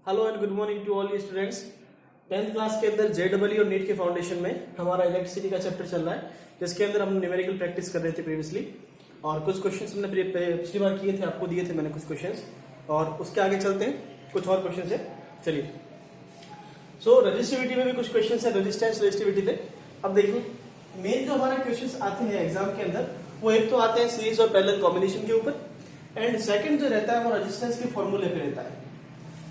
Hello and good morning to all you students. 10th class के अंदर JW और NEET के फाउंडेशन में हमारा इलेक्ट्रिसिटी का चैप्टर चल रहा है, जिसके अंदर हम न्यूमेरिकल प्रैक्टिस कर रहे थे प्रीवियसली। और कुछ क्वेश्चंस हमने पिछली बार किए थे, आपको दिए थे मैंने कुछ क्वेश्चंस, और उसके आगे चलते हैं। कुछ और क्वेश्चन है, चलिए। सो रजिस्टिविटी में भी कुछ क्वेश्चन है, रेजिस्टेंस रजिस्टिविटी पे। अब देखिए, मेन जो हमारे क्वेश्चन आते हैं एग्जाम के अंदर, वो एक तो आते हैं सीरीज और पैरेलल कॉम्बिनेशन के ऊपर, एंड सेकंड जो रहता है वो रेजिस्टेंस के फॉर्मूले पे रहता है।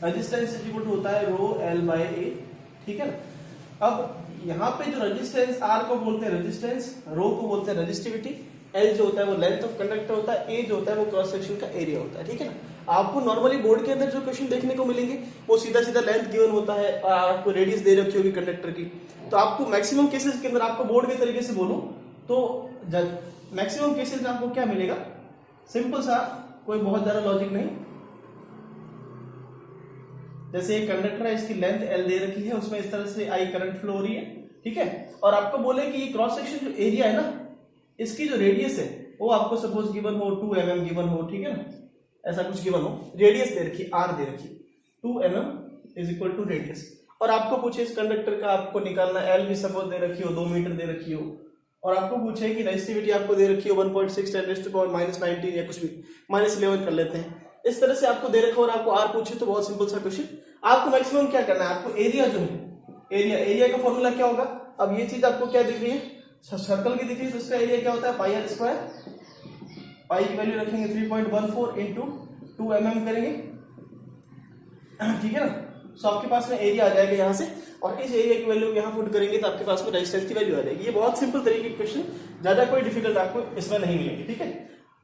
रेजिस्टेंस इक्वल टू होता है रो एल बाय ए, ठीक है ना। अब यहाँ पे जो रेजिस्टेंस आर को बोलते हैं रेजिस्टेंस, रो को बोलते हैं रेजिस्टिविटी, एल जो होता है वो लेंथ ऑफ कंडक्टर होता है, ए जो होता है वो क्रॉस सेक्शन का एरिया होता है, ठीक है ना। आपको नॉर्मली बोर्ड के अंदर जो क्वेश्चन देखने को मिलेंगे वो सीधा सीधा लेंथ गिवन होता है और आपको रेडियस दे रखी होगी कंडक्टर की। तो आपको मैक्सिमम केसेस के अंदर, आपको बोर्ड के तरीके से बोलूं तो मैक्सिमम केसेस में आपको क्या मिलेगा, सिंपल सा, कोई बहुत ज्यादा लॉजिक नहीं। जैसे एक कंडक्टर है, इसकी लेंथ एल दे रखी है, उसमें इस तरह से आई करंट फ्लो हो रही है, ठीक है। और आपको बोले कि ये क्रॉस सेक्शन जो एरिया है ना, इसकी जो रेडियस है वो आपको सपोज गिवन हो 2 mm गिवन हो, ठीक है ना, ऐसा कुछ गिवन हो, रेडियस दे रखी आर दे रखी 2 mm is equal to radius. और आपको पूछे इस कंडक्टर का आपको निकालना, एल भी सपोज दे रखी हो 2 मीटर दे रखी हो, और आपको पूछे कि रेजिस्टिविटी आपको दे रखी हो 1.6 × -19 या कुछ भी -11 कर लेते हैं, इस तरह से आपको दे रखा और आपको आर पूछे, तो बहुत सिंपल सा क्वेश्चन। आपको मैक्सिमम क्या करना है, आपको एरिया जो है, एरिया का फॉर्मूला क्या होगा। अब ये चीज आपको क्या दिख रही है, सर्कल की दिख रही है, तो इसका एरिया क्या होता है पाई आर स्क्वायर। पाई की वैल्यू रखेंगे 3.14 इंटू 2 mm करेंगे, ठीक है ना। सो आपके पास में एरिया आ जाएगा यहाँ से, और इस एरिया की वैल्यू यहाँ पुट करेंगे तो आपके पास में रेजिस्टेंस की वैल्यू आ जाएगी। ये बहुत सिंपल तरीके के क्वेश्चन, ज्यादा कोई डिफिकल्ट आपको इसमें नहीं मिलेगी, ठीक है।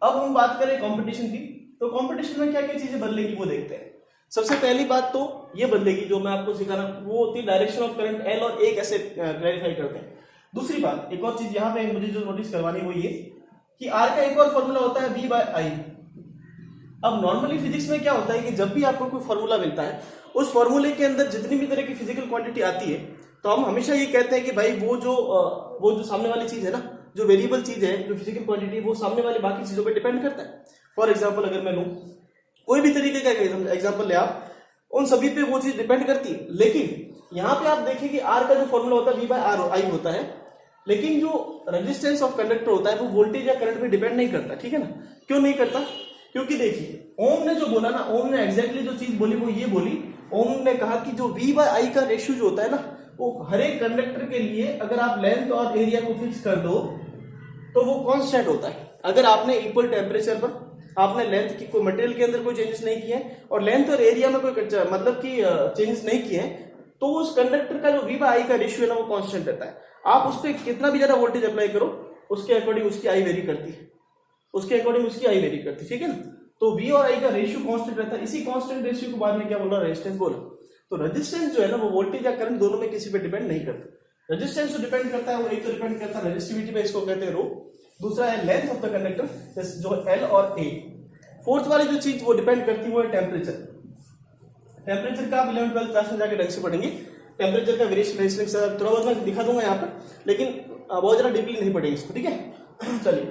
अब हम बात करें कंपटीशन की, तो कंपटीशन में क्या क्या चीजें बदलेगी वो देखते हैं। सबसे पहली बात तो ये बदलेगी, जो मैं आपको सिखा रहा हूं, वो होती है डायरेक्शन ऑफ करंट एल और ए कैसे क्लैरिफाई करते हैं। दूसरी बात, एक और चीज यहाँ पे मुझे जो नोटिस करवानी वो ये कि आर का एक और फॉर्मूला होता है V बाय आई। अब नॉर्मली फिजिक्स में क्या होता है कि जब भी आपको कोई फॉर्मूला मिलता है, उस फॉर्मूले के अंदर जितनी भी तरह की फिजिकल क्वांटिटी आती है, तो हम हमेशा ये कहते हैं कि भाई वो जो सामने वाली चीज है ना, जो वेरिएबल चीज है, जो फिजिकल क्वांटिटी, वो सामने वाली बाकी चीजों पर डिपेंड करता है। फॉर एग्जाम्पल अगर मैं लूं कोई भी तरीके का एग्जाम्पल ले आप, उन सभी पे वो चीज डिपेंड करती है। लेकिन यहाँ पे आप देखिए कि आर का जो फॉर्मूला होता है V बाय आर आई होता है, लेकिन जो रेजिस्टेंस ऑफ कंडक्टर होता है वो वोल्टेज या करंट पे डिपेंड नहीं करता, ठीक है ना। क्यों नहीं करता, क्योंकि देखिए ओम ने जो बोला ना, ओम ने एग्जैक्टली जो चीज बोली वो ये बोली, ओम ने कहा कि जो V बाय आई का रेशियो जो होता है ना, वो हर एक कंडक्टर के लिए अगर आप लेंथ और एरिया को फिक्स कर दो तो वो कांस्टेंट होता है। अगर आपने इक्वल टेम्परेचर पर आपने लेंथ की, कोई मटेरियल के अंदर कोई चेंजेस नहीं किए और लेंथ और एरिया में कोई मतलब कि चेंजेस नहीं किए, तो उस कंडक्टर का जो V बाय आई का रेशियो है ना, वो कांस्टेंट रहता है। आप उस पर कितना भी ज्यादा वोल्टेज अप्लाई करो, उसके अकॉर्डिंग उसकी आई वेरी करती है, उसके अकॉर्डिंग उसकी आई वेरी करती है, ठीक है ना। तो V और I का रेशियो कांस्टेंट रहता है। इसी कांस्टेंट रेशियो को बाद में क्या बोला, रेजिस्टेंस बोला। तो रेजिस्टेंस जो है ना, वो वोल्टेज या करंट दोनों में किसी पे डिपेंड नहीं करता। रेजिस्टेंस जो डिपेंड करता है वो एक तो डिपेंड करता है रेजिस्टिविटी पे, इसको कहते हैं रो। दूसरा है लेंथ ऑफ द कंडक्टर, जो एल और ए। फोर्थ वाली जो चीज वो डिपेंड करती है वो है टेम्परेचर। टेम्परेचर का आप 11th 12th क्लास में जाकर ढंग से पढ़ेंगे। टेम्परेचर का वेरिएशन थोड़ा बहुत मैं दिखा दूंगा यहाँ पर, लेकिन बहुत ज्यादा डीपली नहीं पढ़ेंगे इसको, ठीक है। चलिए,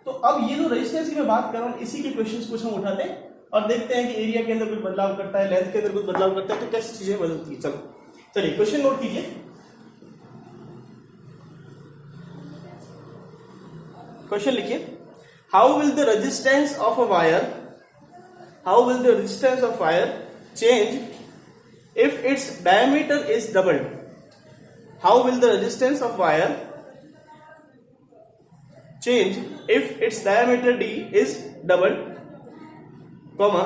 तो अब ये जो रेजिस्टेंस की मैं बात कर रहा हूँ, इसी के क्वेश्चंस कुछ हम उठाते हैं और देखते हैं कि एरिया के अंदर कुछ बदलाव करता है, लेंथ के अंदर कुछ बदलाव करता है, तो कैसी चीजें बदलती है। चलिए क्वेश्चन नोट कीजिए। क्वेश्चन लिखिए, how will the resistance of a wire, how will the resistance of wire change if its diameter is doubled. How will the resistance of wire change if its diameter d is doubled, comma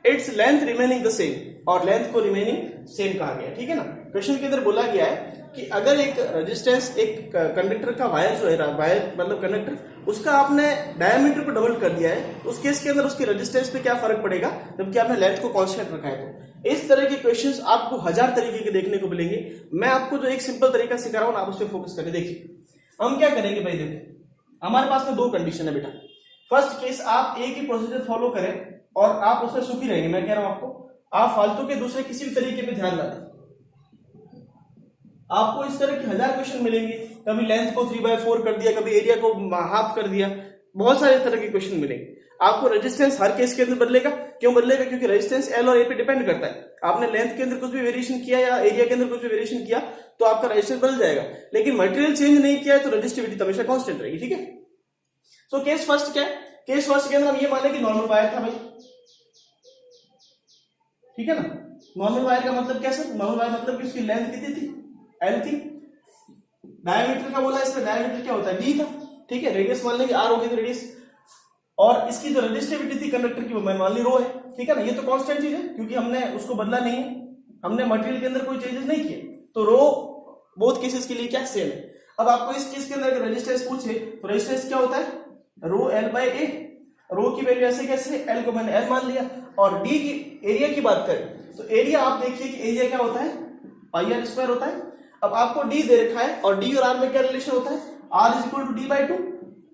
its length remaining the same, और length को remaining same कहा गया, ठीक है ना। Question के अंदर बोला गया है कि अगर एक रेजिस्टेंस, एक कंडक्टर का वायर जो है, वायर मतलब कंडक्टर, उसका आपने डायमीटर को डबल कर दिया है, उस केस के अंदर उसकी रेजिस्टेंस पे क्या फर्क पड़ेगा, जबकि आपने लेंथ को कांस्टेंट रखा है। तो इस तरह के क्वेश्चंस आपको 1000 तरीके के देखने को मिलेंगे। मैं आपको जो एक सिंपल तरीका सिखा रहा हूं, आप उस पर फोकस करें। देखिए हम क्या करेंगे भाई, देखो हमारे पास में दो कंडीशन है बेटा। फर्स्ट केस, आप एक ही प्रोसीजर फॉलो करें और आप उसमें सुखी रहेंगे। मैं कह रहा हूं आपको, आप फालतू के दूसरे किसी भी तरीके पे ध्यान ना दें। आपको इस तरह के 1000 क्वेश्चन मिलेंगे, कभी लेंथ को 3/4 कर दिया, कभी एरिया को हाफ कर दिया, बहुत सारे तरह के क्वेश्चन मिलेंगे। आपको रेजिस्टेंस हर केस के अंदर बदलेगा। क्यों बदलेगा? क्योंकि रेजिस्टेंस एल और ए पे डिपेंड करता है। आपने लेंथ के अंदर कुछ भी वेरिएशन किया या एरिया के अंदर कुछ भी वेरिएशन किया तो आपका रेजिस्टेंस बदल जाएगा, लेकिन मटेरियल चेंज नहीं किया है तो रेजिस्टिविटी हमेशा कांस्टेंट रहेगी। ठीक है, सो केस फर्स्ट क्या है? केस फर्स्ट के अंदर हम ये माने कि नॉर्मल वायर था भाई, ठीक है ना। नॉर्मल वायर का मतलब क्या सर? नॉर्मल वायर मतलब कि उसकी लेंथ कितनी थी? एल थी। डायमीटर का बोला, इसका डायमीटर क्या होता है? डी था। ठीक है, रेडियस मान लेंगे आर होगी तो रेडियस, और इसकी जो रेजिस्टिविटी थी कंडक्टर की वो मान ली रो है। ठीक है ना, ये तो कांस्टेंट चीज है क्योंकि हमने उसको बदला नहीं है, हमने मटेरियल के अंदर कोई चेंजेस नहीं किए, तो रो बोथ केसेस के लिए क्या सेम है। अब आपको इस केस के अंदर अगर रेजिस्टेंस पूछे तो रेजिस्टेंस क्या होता है? रो एल बाय ए। रो की वैल्यू ऐसे कैसे? एल को मैंने एल मान लिया। और डी की एरिया की बात करें तो एरिया आप देखिए कि एरिया क्या होता है? पाई आर स्क्वायर होता है। अब आपको डी दे रखा है और डी और आर में क्या रिलेशन होता है? R is equal to D by two.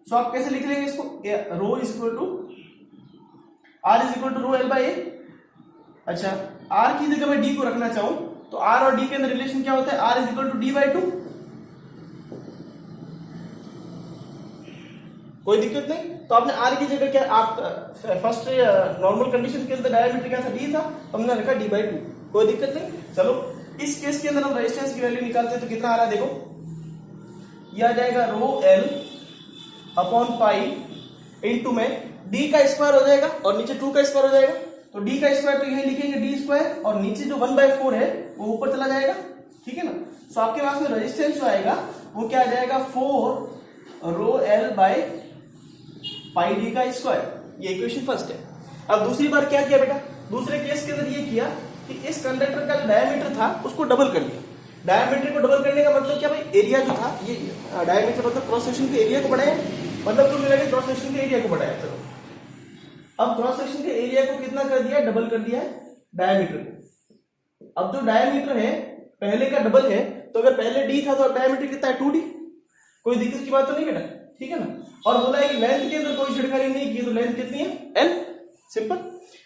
So आप कैसे लिख लेंगे इसको? Rho is equal to R is equal to rho L by A. अच्छा, आर की जगह मैं डी को रखना चाहूं तो आर और डी के अंदर रिलेशन क्या होता है? R is equal to D by two. कोई दिक्कत नहीं। तो आपने आर की जगह क्या, आप फर्स्ट नॉर्मल कंडीशन के अंदर डायमीटर क्या था? डी था, तो हमने रखा डी बाई टू। कोई दिक्कत नहीं। चलो इस केस के अंदर हम रेजिस्टेंस की वैल्यू निकालते हैं तो कितना आ रहा है? देखो ये आ जाएगा rho L upon pi into में डी का स्क्वायर हो जाएगा और नीचे 2 का स्क्वायर हो जाएगा। तो डी का स्क्वायर तो यही लिखेंगे डी स्क्वायर, और नीचे जो 1/4 है वो ऊपर चला जाएगा। ठीक है ना। सो आपके पास में रेजिस्टेंस जो आएगा वो क्या आ जाएगा? 4 rho L by pi D का स्क्वायर। ये इक्वेशन फर्स्ट है। अब दूसरी बार क्या किया बेटा? दूसरे केस के अंदर ये किया कि इस कंडक्टर का डायमीटर था उसको डबल कर दिया। डायमीटर को डबल करने का मतलब क्या भाई? एरिया जो था, ये डायमीटर मतलब क्रॉस सेक्शन के एरिया को बढ़ाया, मतलब तो मिला कि क्रॉस सेक्शन के एरिया को बढ़ाया। चलो अब क्रॉस सेक्शन के एरिया को कितना कर दिया? डबल कर दिया है डायमीटर को। अब जो डायमीटर है पहले का डबल है, तो अगर पहले डी था तो डायमीटर कितना है? 2d। कोई दिक्कत की बात तो नहीं बेटा, ठीक है ना। और बोला है कि लेंथ के अंदर कोई छिड़कानी नहीं की, तो लेंथ कितनी है? l। सिंपल।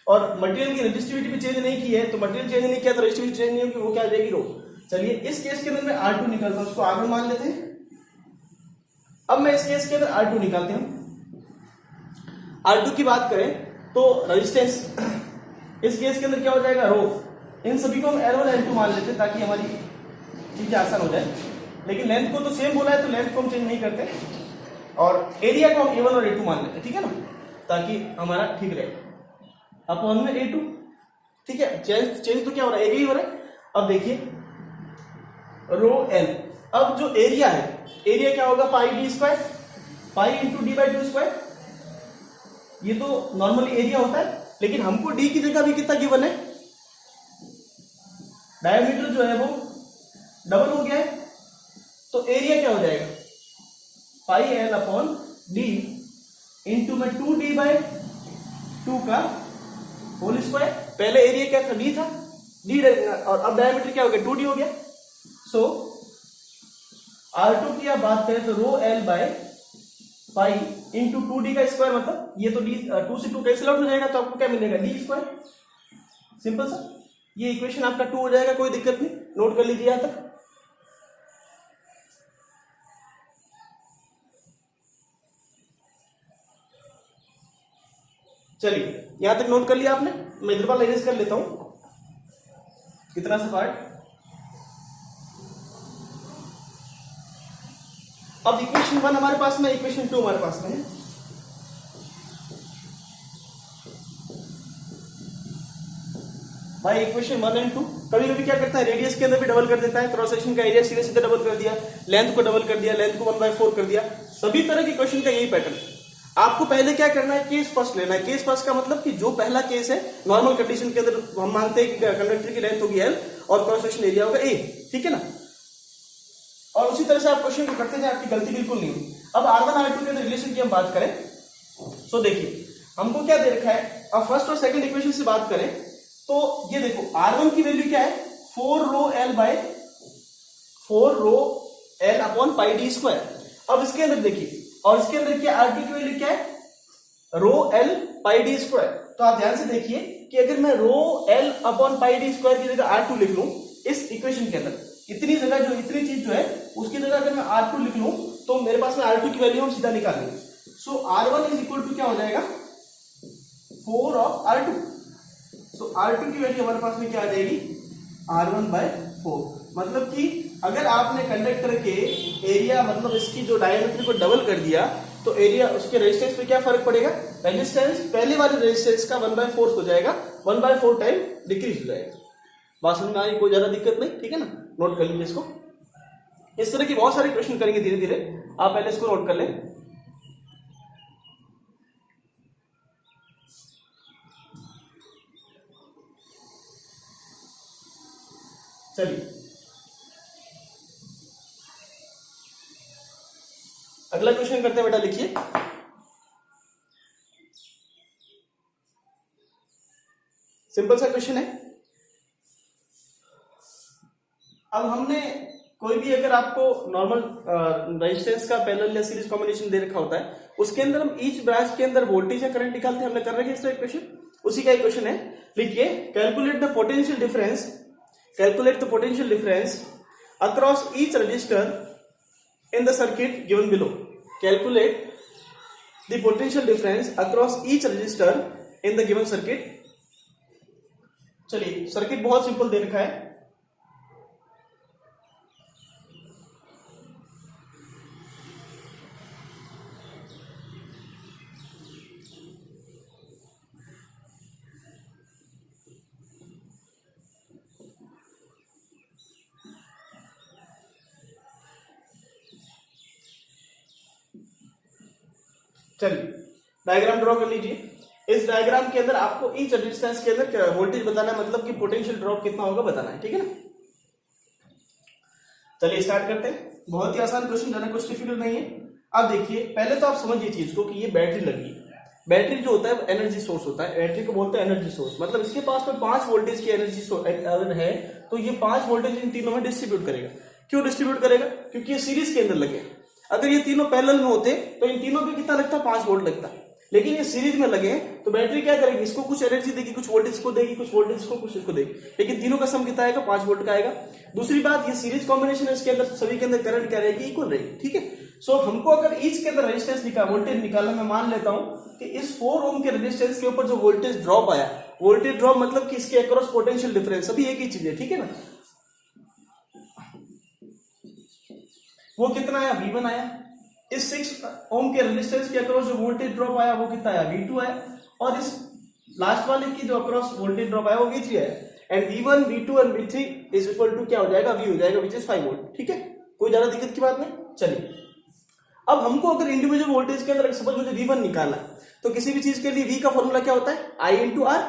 और मटेरियल की रेजिस्टिविटी भी चेंज नहीं की है, तो मटेरियल चेंज नहीं किया तो रेजिस्टिविटी चेंज नहीं होगी, वो क्या आ जाएगी? रो। चलिए इस केस के अंदर मैं R2 निकालता हूं, उसको R1 मान लेते हैं। अब मैं इस केस के अंदर R2 निकालते हैं। R2 की बात करें तो रेजिस्टेंस इस केस के अंदर क्या हो जाएगा? रो। इन सभी को हम L1 L2 मान लेते हैं ताकि हमारी चीजें आसान हो जाए। लेकिन लेंथ को तो सेम बोला है तो लेंथ को हम चेंज नहीं करते, और एरिया को हम A1 और A2 मान लेते हैं, ठीक है ना, ताकि हमारा ठीक रहे। अपॉन में A2, ठीक है। चेंज तो क्या हो रहा है? एरिया ही हो रहा है। अब देखिए रो एल, अब जो एरिया है, एरिया क्या होगा? Pi D square, pi into D by two square. ये तो नॉर्मली एरिया होता है, लेकिन हमको डी की जगह भी कितना गिवन है? डायमीटर जो है वो डबल हो गया है, तो एरिया क्या हो जाएगा? Pi L upon D into में 2d बाई 2 का होल स्क्वायर। पहले एरिया क्या था? डी था, डी, और अब डायमीटर क्या हो गया? 2d हो गया। सो R2 की आप बात करें तो rho L by pi into 2d का स्क्वायर, मतलब ये तो d 2 से 2 कैंसिल आउट हो जाएगा, तो आपको क्या मिलेगा? D square. सिंपल सा, ये इक्वेशन आपका 2 हो जाएगा। कोई दिक्कत नहीं, नोट कर लीजिए यहां तक। चलिए यहां तक नोट कर लिया आपने। मैं इधर वाला इरेज कर लेता हूं इतना सा पार्ट। अब इक्वेशन 1 हमारे पास में, इक्वेशन 2 हमारे पास में है। भाई इक्वेशन 1 एंड 2 कभी कभी क्या करता है? रेडियस के अंदर भी डबल कर देता है। क्रॉस सेक्शन का एरिया सीधे सीधे डबल कर दिया, लेंथ को डबल कर दिया, लेंथ को 1/4 कर दिया। सभी तरह के क्वेश्चन का यही पैटर्न है। आपको पहले क्या करना है? केस फर्स्ट लेना है। केस फर्स्ट का मतलब कि जो पहला केस है, नॉर्मल कंडीशन के अंदर हम मानते हैं कि कंडक्टर की लेंथ होगी l और क्रॉस सेक्शन एरिया होगा a, ठीक है ना। और उसी तरह से आप क्वेश्चन को करते जाए, आपकी गलती बिल्कुल नहीं होगी। अब R1 R2 के रिलेशन की हम बात करें तो देखिए हमको क्या दे रखा है। अब फर्स्ट और सेकंड इक्वेशन से बात करें तो ये देखो R1 की वैल्यू क्या है? 4 rho L by 4 rho L upon pi D square. अब इसके अंदर देखिए, और इसके अंदर क्या R2 की वैल्यू क्या है? रो एल पाई डी स्क्वायर। तो आप ध्यान से देखिए कि अगर मैं rho L upon pi D square की जगह R2 लिख लूं इस इक्वेशन के अंदर, इतनी जगह जो इतनी चीज जो है उसकी जगह अगर मैं R2 लिख लूं तो मेरे पास में R2 की वैल्यू हम सीधा निकाल लेंगे। सो R1 इज इक्वल टू क्या हो जाएगा? 4 ऑफ R2। सो R2 की वैल्यू हमारे पास में क्या आ जाएगी, R1/4। मतलब कि अगर आपने कंडक्टर के एरिया मतलब इसकी जो डायमीटर को डबल कर दिया तो एरिया उसके रेजिस्टेंस पे क्या फर्क पड़ेगा, रेजिस्टेंस पहले वाले रेजिस्टेंस का 1/4 हो जाएगा, 1/4 टाइम डिक्रीज हो जाएगा। बात समझ में आई, कोई ज्यादा दिक्कत नहीं, ठीक है ना, नोट कर लीजिए इसको। इस तरह की बहुत सारे क्वेश्चन करेंगे धीरे धीरे, आप पहले इसको नोट कर लें। चलिए अगला क्वेश्चन करते हैं बेटा, लिखिए। सिंपल सा क्वेश्चन है। अब हमने कोई भी अगर आपको नॉर्मल रेजिस्टेंस का पैरेलल या सीरीज कॉम्बिनेशन दे रखा होता है, उसके अंदर हम ईच ब्रांच के अंदर वोल्टेज या करंट निकालते हैं, हमने कर रखे इस तरह क्वेश्चन, उसी का एक क्वेश्चन है। लिखिए, calculate the potential difference across each resistor in the circuit given below. Calculate the potential difference across each resistor in the given circuit. चलिए, सर्किट बहुत सिंपल दे रखा है। चलिए डायग्राम ड्रॉ कर लीजिए। इस डायग्राम के अंदर आपको ईच रेजिस्टेंस के अंदर वोल्टेज बताना है, मतलब कि पोटेंशियल ड्रॉप कितना होगा बताना है, ठीक है ना। चलिए स्टार्ट करते हैं। बहुत ही आसान क्वेश्चन, ज्यादा कुछ डिफिकल्ट नहीं है। अब देखिए, पहले तो आप समझिए चीज को कि ये बैटरी लगी है। बैटरी जो होता है एनर्जी सोर्स होता है, बैटरी को बोलते हैं एनर्जी सोर्स। मतलब इसके पास में 5 वोल्टेज की एनर्जी अगर है तो ये 5 वोल्टेज इन तीनों में डिस्ट्रीब्यूट करेगा। क्यों डिस्ट्रीब्यूट करेगा, क्योंकि ये सीरीज के अंदर लगे। अगर ये तीनों पैरेलल में होते तो इन तीनों पे कितना लगता, 5 वोल्ट लगता। लेकिन ये सीरीज में लगे तो बैटरी क्या करेगी, इसको कुछ एनर्जी देगी, कुछ वोल्टेज को देगी, कुछ वोल्टेज को, कुछ इसको देगी, लेकिन तीनों का सम कितना आएगा, 5 वोल्ट का आएगा। दूसरी बात, ये सीरीज कॉम्बिनेशन है, इसके अंदर सभी के अंदर करंट क्या रहेगी, इक्वल रहेगी, ठीक है। सो हमको अगर ईच के अंदर रेजिस्टेंस वोल्टेज निकालना, मैं मान लेता हूं कि इस 4 ओम के रेजिस्टेंस के ऊपर जो वोल्टेज ड्रॉप आया, वोल्टेज ड्रॉप मतलब कि इसके अक्रॉस पोटेंशियल डिफरेंस, अभी एक ही चीज है, ठीक है ना। वो कितना आया, V1 आया। इस 6 ओम के रेजिस्टेंस के अक्रॉस जो वोल्टेज ड्रॉप आया वो कितना आया, V2 आया। और इस लास्ट वाले की जो अक्रॉस वोल्टेज ड्रॉप आया वो V3 आया। And V1, V2 and V3 is equal to क्या हो जाएगा, V हो जाएगा, विच इज 5 वोल्ट, ठीक है। कोई ज्यादा दिक्कत की बात नहीं। चलिए, अब हमको अगर इंडिविजुअल वोल्टेज के अंदर सपोज मुझे V1 निकालना है, तो किसी भी चीज के लिए V का फॉर्मूला क्या होता है, I इंटू R।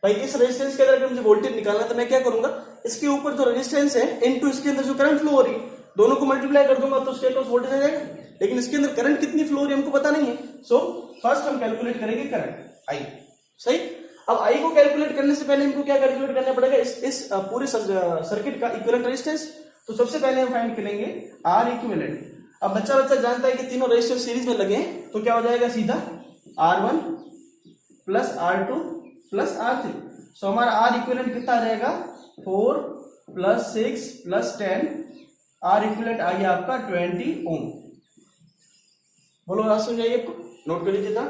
भाई इस रेजिस्टेंस के अंदर अगर मुझे वोल्टेज निकालना है तो मैं क्या करूंगा, इसके ऊपर जो रेजिस्टेंस है इनटू इसके अंदर जो करंट फ्लो हो रही है, दोनों को मल्टीप्लाई कर दूंगा तो उसके अक्रॉस वोल्टेज आ जाएगा। लेकिन इसके अंदर करंट कितनी फ्लो हो रही है हमको पता नहीं है। सो फर्स्ट हम कैलकुलेट करेंगे करंट I, सही। अब I को कैलकुलेट करने से पहले हमको क्या कैलकुलेट करना पड़ेगा, इस पूरे सर्किट का इक्विवेलेंट रेजिस्टेंस। तो सबसे पहले हम फाइंड करेंगे R इक्विवेलेंट। अब बच्चा जानता है कि तीनों रेजिस्टर सीरीज में लगे हैं, तो क्या हो जाएगा, सीधा R1 plus R2 plus R3। सो हमारा R इक्विवेलेंट कितना आ जाएगा, 4 प्लस 6 प्लस 10, R इक्विवेलेंट आ गया आपका 20 ओम। बोलो बात सुन जाइए, आपको नोट कर लीजिए था।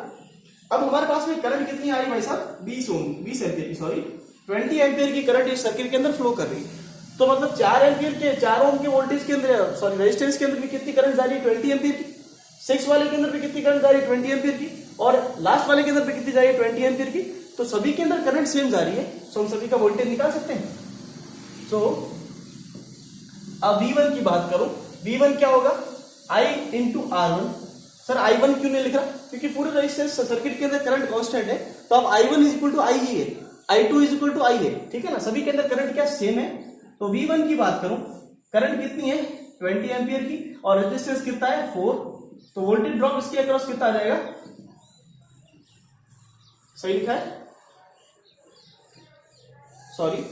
अब हमारे पास में करंट कितनी आ रही भाई साहब, 20 एम्पियर की, सॉरी 20 एम्पियर की करंट इस सर्किट के अंदर फ्लो कर रही है। तो मतलब 4 एम्पियर के 4 ओम के वोल्टेज के अंदर, सॉरी रेजिस्टेंस के अंदर भी कितनी करंट जा रही है, 20 एम्पियर की। 6 वाले के अंदर भी कितनी करंट जा रही है, 20 एम्पियर की। और लास्ट वाले के अंदर भी कितनी जा रही है, 20 एम्पियर की। तो सभी के अंदर करंट सेम जा रही है, सो हम सभी का वोल्टेज निकाल सकते हैं। सो अब V1 की बात करो, V1 क्या होगा, I into R1। Sir I1 क्यों नहीं लिख रहा, क्योंकि पूरे रेजिस्टेंस सर्किट के अंदर करंट कांस्टेंट है, तो अब I1 is equal to I ही है, I2 is equal to I है, ठीक है ना। सभी के अंदर करंट क्या सेम है। तो V1 की बात करूं, करंट कितनी है, 20 एम्पियर की, और रेजिस्टेंस कितना है, 4। तो वोल्टेज ड्रॉप इसके अक्रॉस कितना आ जाएगा, सही लिखा है, सॉरी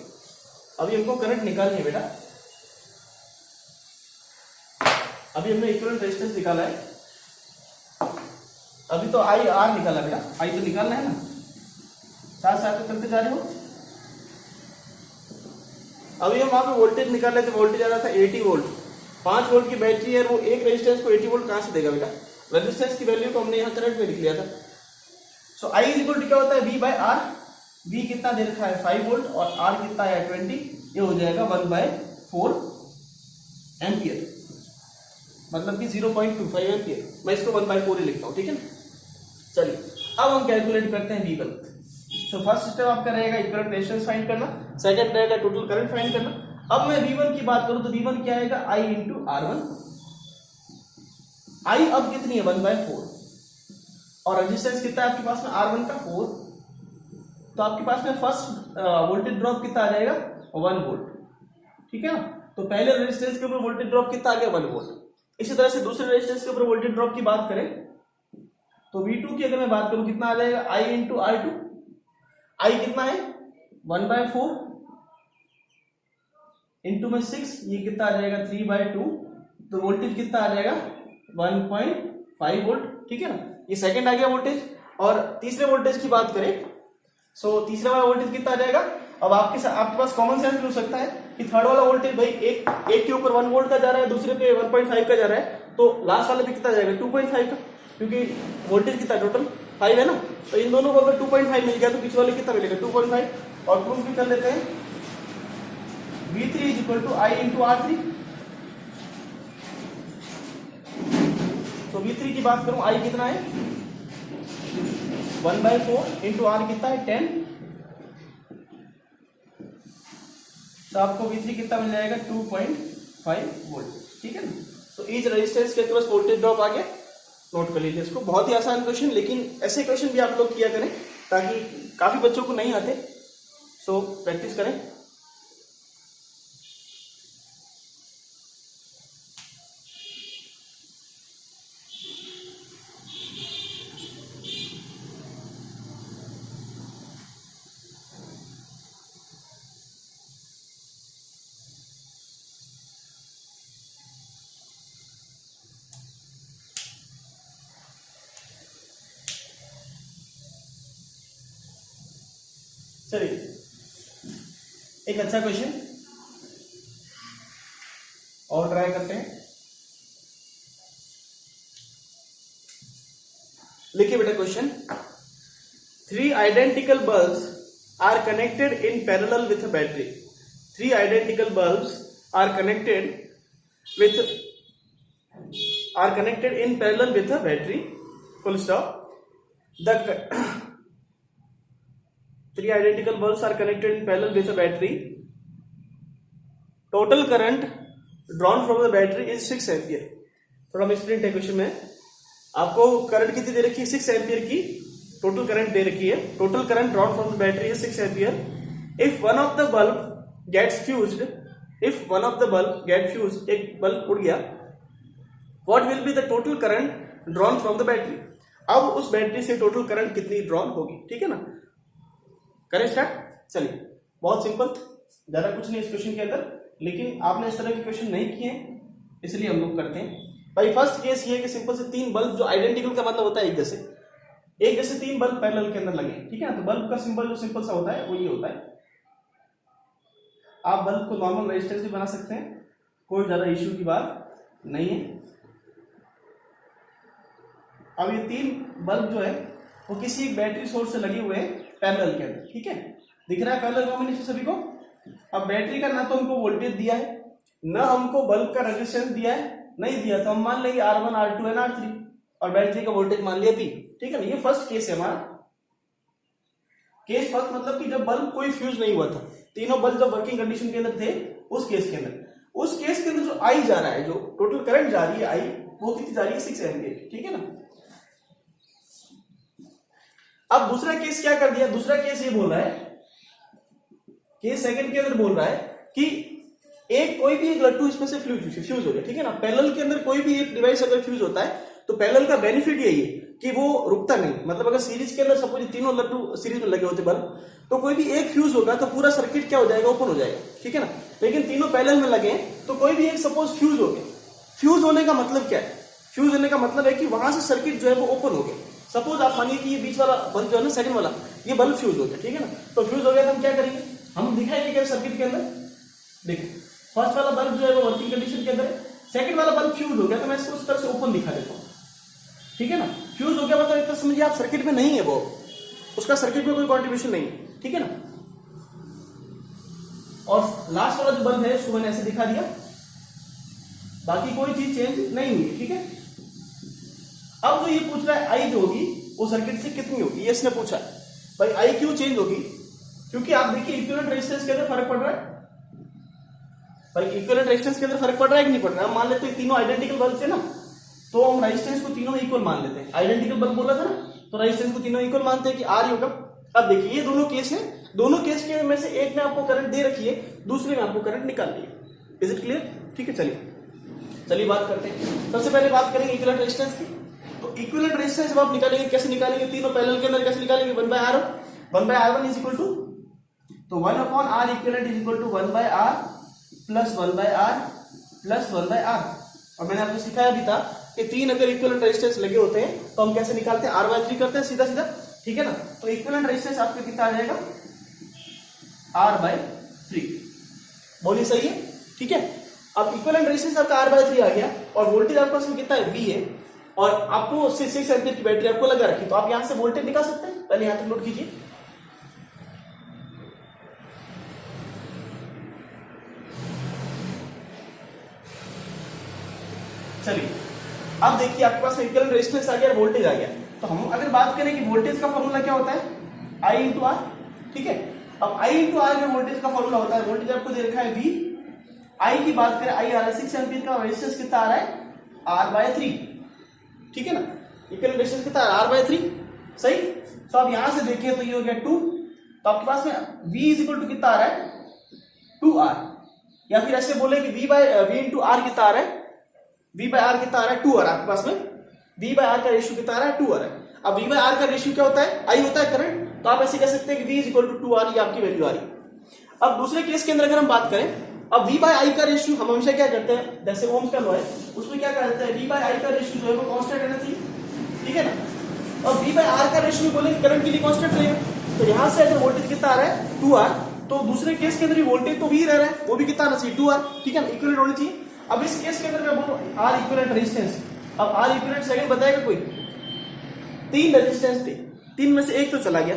अभी हमको करंट निकालनी है बेटा। अभी हमने इक्विवेलेंट रेजिस्टेंस निकाला है, अभी तो I R निकाला बेटा, I तो निकालना है ना, साथ साथ चलते जा रहे हो। अभी हम वहां पे वोल्टेज निकाल रहे थे, वोल्टेज आ रहा था 80 वोल्ट। 5 वोल्ट की बैटरी है, वो एक रेजिस्टेंस को 80 वोल्ट कहां से देगा बेटा, रेजिस्टेंस की वैल्यू को हमने यहाँ करंट में लिख लिया था। सो आई इज इक्वल टू क्या होता है V बाय आर, V कितना दे रखा है 5 वोल्ट और R कितना है 20, ये हो जाएगा 1/4 एम्पियर, मतलब कि 0.25 एम्पियर। मैं इसको 1/4 ही लिखता हूँ, ठीक है ना। चलिए अब हम कैलकुलेट करते हैं V1। सो फर्स्ट स्टेप आपका रहेगा इक्विवेलेंट रेजिस्टेंस फाइंड करना, सेकंड रहेगा टोटल करंट फाइंड करना। अब मैं V1 की बात करूं तो V1 क्या आएगा I इंटू R1। I अब कितनी है 1/4 और रेजिस्टेंस कितना है आपके पास में R1 का 4, तो आपके पास में फर्स्ट वोल्टेज ड्रॉप कितना आ जाएगा 1 वोल्ट, ठीक है ना। तो पहले रेजिस्टेंस के ऊपर वोल्टेज ड्रॉप कितना आ गया 1 वोल्ट। इसी तरह से दूसरे रेजिस्टेंस के ऊपर वोल्टेज ड्रॉप की बात करें तो V2 की अगर मैं बात करूं कितना आ जाएगा I इंटू R2। I कितना है 1/4 इंटू में 6, ये कितना आ जाएगा 3/2, तो वोल्टेज कितना आ जाएगा 1.5 वोल्ट, ठीक है ना। ये सेकंड आ गया वोल्टेज। और तीसरे वोल्टेज की बात करें सो तीसरे वाला वोल्टेज कितना आ जाएगा। अब आपके पास कॉमन सेंस भी हो सकता है कि थर्ड वाला वोल्टेज भाई एक के ऊपर 1 वोल्ट का जा रहा है, दूसरे पे 1.5 का जा रहा है, तो लास्ट वाले पे कितना जाएगा 2.5 का, क्योंकि वोल्टेज कितना टोटल 5 है ना। तो इन दोनों को अगर 2.5 मिल गया तो पीछे वाले कितना मिलेगा 2.5। और प्रूफ भी कर लेते हैं V3 is equal to I into R3। तो V3 की बात करूं I कितना है 1/4 इंटू R कितना है 10, तो आपको V3 कितना मिल जाएगा 2.5 वोल्ट, ठीक है ना। सो ईच रेजिस्टेंस के क्रॉस वोल्टेज ड्रॉप आ गया, नोट कर लीजिए इसको। बहुत ही आसान क्वेश्चन, लेकिन ऐसे क्वेश्चन भी आप लोग किया करें ताकि काफी बच्चों को नहीं आते, सो प्रैक्टिस करें। चलिए एक अच्छा क्वेश्चन और ट्राई करते हैं। लिखिए बेटा question, 3 identical bulbs are connected in parallel with a battery. 3 identical bulbs are connected in parallel with a battery, full stop. 3 identical bulbs are connected in parallel with a battery. Total current drawn from the battery is 6 ampere. थोड़ा misprint है question में, आपको current कितनी दे रखी है 6 ampere की total current दे रखी है। Total current drawn from the battery is 6 ampere. If one of the bulb gets fused, एक बल्ब उड़ गया, what will be the total current drawn from the battery. अब उस बैटरी से टोटल करंट कितनी ड्रॉन होगी, ठीक है ना। करें स्टार्ट। चलिए बहुत सिंपल, ज्यादा कुछ नहीं इस क्वेश्चन के अंदर, लेकिन आपने इस तरह के क्वेश्चन नहीं किए इसलिए हम लोग करते हैं। भाई फर्स्ट केस ये है कि सिंपल से 3 बल्ब, जो आइडेंटिकल का मतलब होता है एक जैसे 3 बल्ब पैरेलल के अंदर लगे, ठीक है ना। तो बल्ब का सिंबल जो सिंपल सा होता है वो ये होता है। आप बल्ब को नॉर्मल रेजिस्टेंस भी बना सकते हैं, कोई ज्यादा इश्यू की बात नहीं है। अब ये 3 बल्ब जो है वो किसी एक बैटरी सोर्स से लगे हुए हैं पैरेलल के अंदर, ठीक है। दिख रहा है पैरेलल कॉम्बिनेशन सभी को। अब बैटरी का ना तो हमको वोल्टेज दिया है, ना हमको बल्ब का रेजिस्टेंस दिया है, नहीं दिया तो हम मान लेंगे R1 R2 एंड R3 और बैटरी का वोल्टेज मान लिया P, ठीक है ना। ये फर्स्ट केस है हमारा। केस फर्स्ट मतलब कि जब बल्ब कोई फ्यूज नहीं हुआ था, तीनों बल्ब जब वर्किंग कंडीशन के अंदर थे, उस केस के अंदर जो I जा रहा है, जो टोटल करंट जा रही है I, वो कितनी जा रही है 6 एम्पियर, ठीक है ना। अब दूसरा केस क्या कर दिया, दूसरा केस ये बोल रहा है, केस सेकंड के अंदर बोल रहा है कि कोई भी एक लट्टू इसमें से फ्यूज हो गया, ठीक है ना। पैरेलल के अंदर कोई भी एक डिवाइस अगर फ्यूज होता है तो पैरेलल का बेनिफिट यही है कि वो रुकता नहीं। मतलब अगर सीरीज के अंदर सपोज तीनों लट्टू सीरीज में लगे होते बल्ब, तो कोई भी एक फ्यूज होगा तो पूरा सर्किट क्या हो जाएगा, ओपन हो जाएगा, ठीक है ना। लेकिन तीनों पैरेलल में लगे तो कोई भी एक सपोज फ्यूज हो गया। फ्यूज होने का मतलब क्या है, फ्यूज होने का मतलब है कि वहां से सर्किट जो है वो ओपन हो गया। सपोज आप मानिए कि ये बीच वाला बल्ब जो है ना, सेकंड वाला, ये बल्ब फ्यूज हो गया, ठीक है ना। तो फ्यूज हो गया तो हम क्या करेंगे, हम दिखाएंगे क्या सर्किट के अंदर। देखो फर्स्ट वाला बल्ब जो है वो वर्किंग कंडीशन के अंदर है, सेकंड वाला बल्ब फ्यूज हो गया तो मैं इसको उस तरह से ओपन दिखा देता हूँ, ठीक है ना। फ्यूज हो गया मतलब एक तरह समझिए आप सर्किट में नहीं है वो, उसका सर्किट में कोई कॉन्ट्रीब्यूशन नहीं है, ठीक है ना। और लास्ट वाला जो बल्ब है उसको मैंने ऐसे दिखा दिया, बाकी कोई चीज चेंज नहीं हुई, ठीक है। अब जो ये पूछ रहा है आई जो होगी वो सर्किट से कितनी होगी, ये इसने पूछा है। भाई आई क्यों चेंज होगी, क्योंकि आप देखिए इक्विवेलेंट रेजिस्टेंस के अंदर फर्क पड़ रहा है। भाई इक्विवेलेंट रेजिस्टेंस के अंदर फर्क पड़ रहा है कि नहीं पड़ रहा है। हम मान लेते हैं तीनों आइडेंटिकल बल्ब थे ना, तो हम रेजिस्टेंस को तीनों इक्वल मान लेते हैं। आइडेंटिकल बल्ब बोला था ना, तो रेजिस्टेंस को तीनों इक्वल मानते हैं कि आर होगा। अब देखिए ये दोनों केस है, दोनों केस के में से एक में आपको करंट दे रखी है, दूसरे में आपको करंट निकालनी है। इज इट क्लियर, ठीक है। चलिए बात करते हैं। सबसे पहले बात करेंगे इक्विवेलेंट रेजिस्टेंस की। तो इक्विवेलेंट रेजिस्टेंस जब आप निकालेंगे, कैसे निकालेंगे, तीनों पैरेलल के अंदर कैसे निकालेंगे, 1/R1 इज इक्वल टू, तो 1/R equivalent is equal to 1/R plus 1/R plus 1/R। और मैंने आपको सिखाया भी था कि तीन अगर इक्विवेलेंट रेजिस्टेंस लगे होते हैं तो हम कैसे निकालते हैं, R/3 करते हैं सीधा सीधा, ठीक है ना। तो इक्विवेलेंट रेजिस्टेंस आपका कितना आ जाएगा, R/3। बोलिए सही है, ठीक है। अब इक्विवेलेंट रेजिस्टेंस आपका R/3 आ गया और वोल्टेज आपके पास में कितना है, V है, और आपको 6 एम्पीयर की बैटरी आपको लगा रखी, तो आप यहां से वोल्टेज निकाल सकते हैं। पहले यहां तक नोट कीजिए। चलिए अब देखिए आपके पास इक्विवेलेंट रेजिस्टेंस आ गया, वोल्टेज आ गया। तो हम अगर बात करें कि वोल्टेज का फॉर्मूला क्या होता है, I इंटू आर, ठीक है। अब I इंटू आर में वोल्टेज का फॉर्मूला होता है, वोल्टेज आपको दे रखा है V, I की बात करें, I आ रहा है 6 एम्पीयर का, रेजिस्टेंस कितना आ रहा है, R/3, ठीक है ना। इक्विवेलेंट रेजिस्टेंस कितना है, R/3, सही। तो आप यहां से देखिए तो ये हो गया 2, तो आपके पास में V इज इक्वल टू कितना आ रहा है, 2R, या फिर ऐसे बोले कि V इंटू आर कितना आ रहा है, V/R कितना आ रहा है, 2R। आपके पास में V/R का रेशियो कितना आ रहा है, 2R है। अब V/R का रेशियो क्या होता है, I होता है करंट, तो आप ऐसे कह सकते हैं कि V is equal to 2R, ये आपकी वैल्यू आ रही है। अब दूसरे केस के अंदर अगर हम बात करें, अब V/I का रेशियो हम हमेशा क्या करते हैं, जैसे ओम्स का लॉ है उसमें क्या कहा जाता है, V/I का रेशियो जो है वो कांस्टेंट रहना चाहिए, ठीक है ना। और V/R का रेशियो बोले करंट के लिए कांस्टेंट रहेगा, तो यहां से अगर वोल्टेज कितना आ रहा है, 2R, तो दूसरे केस के अंदर भी वोल्टेज तो V रह रहा है, वो भी कितना आना चाहिए, 2R, ठीक है ना, इक्विवेलेंट होनी चाहिए। अब इस केस के अंदर मैं बोलूं R इक्विवेलेंट रेजिस्टेंस, अब R इक्विवेलेंट सेकंड बताएगा कोई, 3 रेजिस्टेंस थे, 3 में से एक तो चला गया,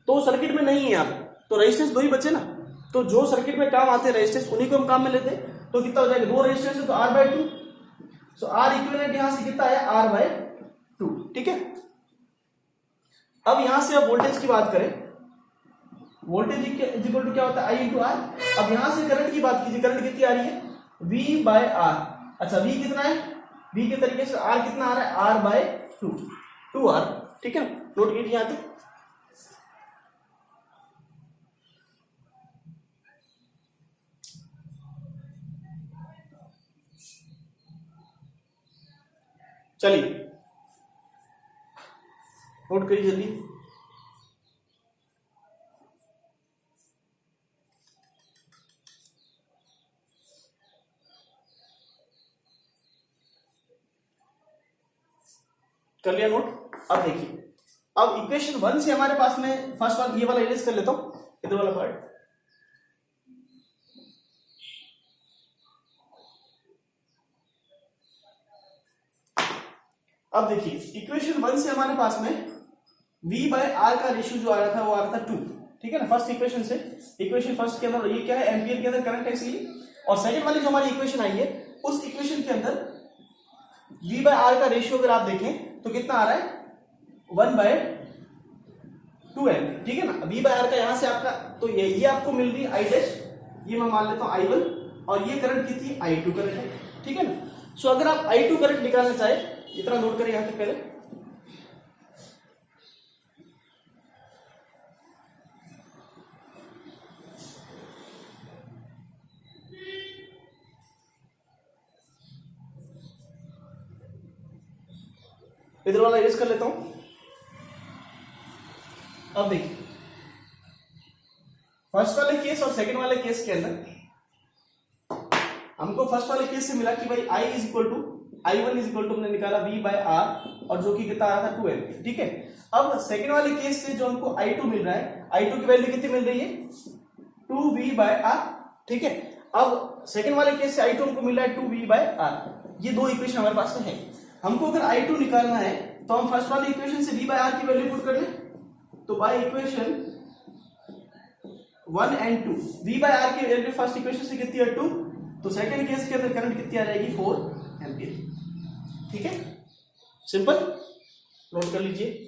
तो सर्किट में नहीं है आप, तो रेजिस्टेंस 2 ही बचे ना, तो जो सर्किट में काम आते हैं रेजिस्टेंस उन्हीं को हम काम में लेते हैं। तो कितना हो जाएगा, 2 रेजिस्टेंस है तो R/2, सो R इक्विवेलेंट यहां से कितना आया, R/2, ठीक है। अब यहां से अब वोल्टेज की बात करें, वोल्टेज इज इक्वल टू क्या होता है, I इंटू आर। अब यहां से करंट की बात कीजिए, करंट कितनी आ रही है, V/R। अच्छा V कितना है, V के तरीके से R कितना आ रहा है, R/2, 2R, ठीक है, नोट कीजिए यहां तक। चलिए नोट करिए जल्दी। कर लिया नोट। अब देखिए, अब इक्वेशन 1 से हमारे पास में फर्स्ट वाला, ये वाला इरेज कर लेता हूं, इधर वाला पार्ट। अब देखिए इक्वेशन 1 से हमारे पास में V/R का रेशियो जो आ रहा था वो आ रहा था 2, ठीक है ना, फर्स्ट इक्वेशन से। इक्वेशन फर्स्ट के अंदर ये क्या है, एम्पियर के अंदर करंट है इसलिए, और सेकंड वाली जो हमारी इक्वेशन आई है उस इक्वेशन के अंदर V/R का रेशियो अगर आप देखें तो कितना आ रहा है, 1/2 एम्पियर, ठीक है ना। V/R का यहां से आपका, तो ये आपको मिल रही I डैश, ये मैं मान लेता हूं I1, और ये करंट कितनी, I2 करंट है, ठीक है ना। सो अगर आप I2 करंट निकालना चाहे, इतना नोट करें यहां तक पहले, इधर वाला इरेज कर लेता हूं। अब देखिए फर्स्ट वाले केस और सेकंड वाले केस के अंदर हमको फर्स्ट वाले केस से मिला कि भाई I is equal to, I1 is equal to हमने निकाला V/R, और जो कि कितना आ रहा था 2 एम्पियर, ठीक है। अब सेकंड वाले केस से जो हमको I2 मिल रहा है, I2 की वैल्यू कितनी मिल रही है, 2V/R, ठीक है। अब सेकंड वाले केस से I2 हमको मिल रहा है 2V/R, ये दो इक्वेशन हमारे पास में है। हमको अगर I2 निकालना है तो हम फर्स्ट वाली इक्वेशन से V/R की वैल्यू पुट कर लें, तो by equation 1 and 2 V by R की वैल्यू फर्स्ट इक्वेशन से कितनी है 2, तो सेकंड केस के अंदर करंट कितनी आ जाएगी 4 एम्पियर। ठीक है, सिंपल, नोट कर लीजिए।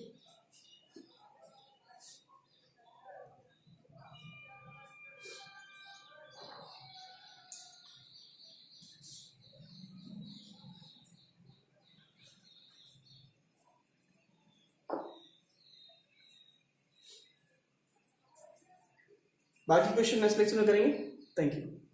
बाकी क्वेश्चन नेक्स्ट लेक्चर में करेंगे। Thank you.